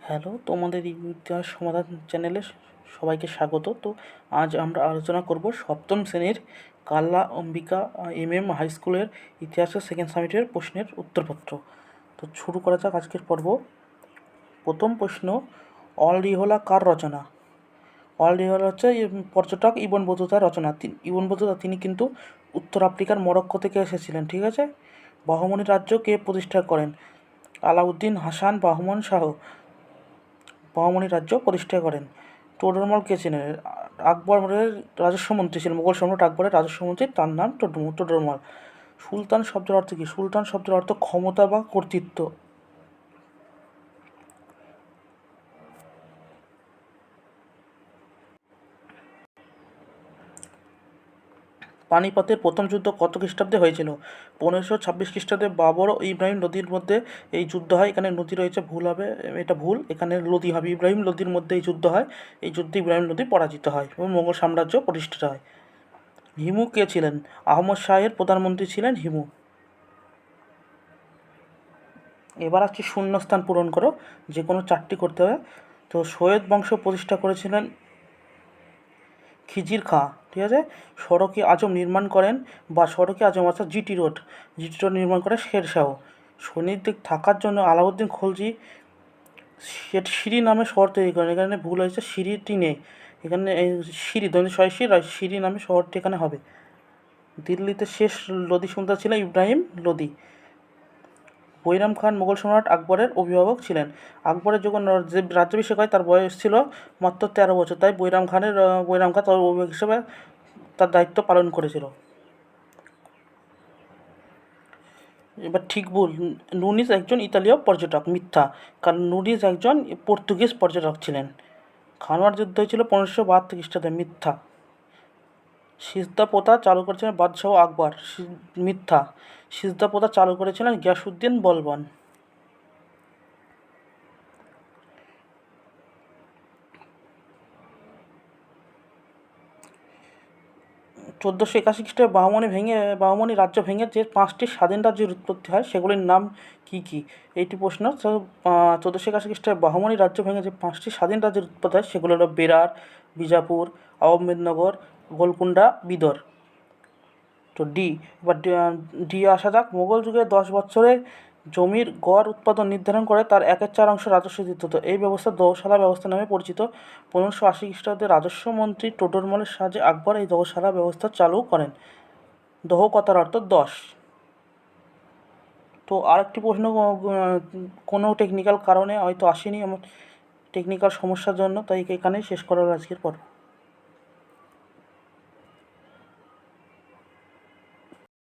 Hello, তোমাদের ইতিহাস সমাধান চ্যানেলে সবাইকে স্বাগত। তো আজ আমরা আলোচনা করব সপ্তম শ্রেণীর কাল্লা অম্বিকা হাই স্কুলের ইতিহাসের সেকেন্ড সামিটের প্রশ্নের উত্তরপত্র। তো শুরু করা যাক আজকের পর্ব। প্রথম প্রশ্ন, অল রিহোলা কার রচনা? অল রিহোলা হচ্ছে পর্যটক ইবন বতুতার রচনা। ইবন বতুতা তিনি কিন্তু উত্তর আফ্রিকার মরক্কো থেকে এসেছিলেন, ঠিক আছে। বাহমনি রাজ্য কে প্রতিষ্ঠা করেন? আলাউদ্দিন হাসান বাহমন শাহ বাহমনি রাজ্য প্রতিষ্ঠা করেন। টোডরমল কে ছিলেন? আকবরের রাজস্ব মন্ত্রী ছিলেন, মুঘল সম্রাট আকবরের রাজস্ব মন্ত্রী, তার নাম টোডরমল। সুলতান শব্দের অর্থ কী? সুলতান শব্দের অর্থ ক্ষমতা বা কর্তৃত্ব। পানিপথের প্রথম যুদ্ধ কত খ্রিস্টাব্দে হয়েছিল? 1526 খ্রিস্টাব্দে। বাবর ও ইব্রাহিম লোদির মধ্যে এই যুদ্ধ হয়। এখানে নদী রয়েছে, ভুল হবে, এটা ভুল, এখানে লোদি হবে। ইব্রাহিম লোদির মধ্যে এই যুদ্ধ হয়। এই যুদ্ধে ইব্রাহিম লোদি পরাজিত হয় এবং মোগল সাম্রাজ্য প্রতিষ্ঠিত হয়। হিমু কে ছিলেন? আহমদ শাহের প্রধানমন্ত্রী ছিলেন হিমু। এবার আসছে শূন্যস্থান পূরণ করো, যে কোনো চারটি করতে হবে। তো সৈয়দ বংশ প্রতিষ্ঠা করেছিলেন খিজির খাঁ, ঠিক আছে। সড়কে আজম নির্মাণ করেন, বা সড়কে আজম অর্থাৎ জিটি রোড নির্মাণ করে শেরশাহ। সৈনিকদের থাকার জন্য আলাউদ্দিন খলজি সিরি নামে শহর তৈরি করেন। এখানে ভুল হয়েছে, সিরিটি নেই, এখানে সিরি সিরি নামে শহরটি এখানে হবে। দিল্লিতে শেষ লোদি সুলতান ছিলেন ইব্রাহিম লোদি। বৈরাম খান মুঘল সম্রাট আকবরের অভিভাবক ছিলেন। আকবরের যখন রাজ্যাভিষেক হয় তার বয়স ছিল মাত্র 13 বছর, তাই বৈরাম খান তার অভিভাবক হিসেবে তার দায়িত্ব পালন করেছিল। এবার ঠিক ভুল, নুনিস একজন ইতালীয় পর্যটক, মিথ্যা, কারণ নুনিস একজন পর্তুগিজ পর্যটক ছিলেন। খানোয়ার যুদ্ধ হয়েছিল 1572 খ্রিস্টাব্দে, মিথ্যা। সিজদা প্রথা চালু করেছিলেন বাদশাহ আকবর, মিথ্যা। সিজদা প্রথা চালু করেছিলেন গিয়াসউদ্দিন বলবন। 1481 খ্রিস্টাব্দে বাহমনি রাজ্য ভেঙে যে 5টি স্বাধীন রাজ্যের উৎপত্তি হয় সেগুলির নাম কী কী? এইটি প্রশ্ন। 1481 খ্রিস্টাব্দে বাহমনি রাজ্য ভেঙে যে 5টি স্বাধীন রাজ্যের উৎপত্তি হয় সেগুলো হলো বেরার, বিজাপুর, আহমেদনগর, গোলকুন্ডা, বিদর। তো ডি আসা যাক। মোগল যুগে 10 বছরে জমির গড় উৎপাদন নির্ধারণ করে তার 1/4 রাজস্ব দিতে হতো। এই ব্যবস্থা দোসালা ব্যবস্থা নামে পরিচিত। 1580 খ্রিস্টাব্দে রাজস্ব মন্ত্রী টোডরমলের সাহায্যে আকবর এই দোসালা ব্যবস্থা চালু করেন। দহ কথার অর্থ 10। তো আরেকটি প্রশ্ন, কোনো টেকনিক্যাল কারণে হয়তো আসেনি, আমার টেকনিক্যাল সমস্যার জন্য, তাই এখানেই শেষ করার আজকের পর্ব।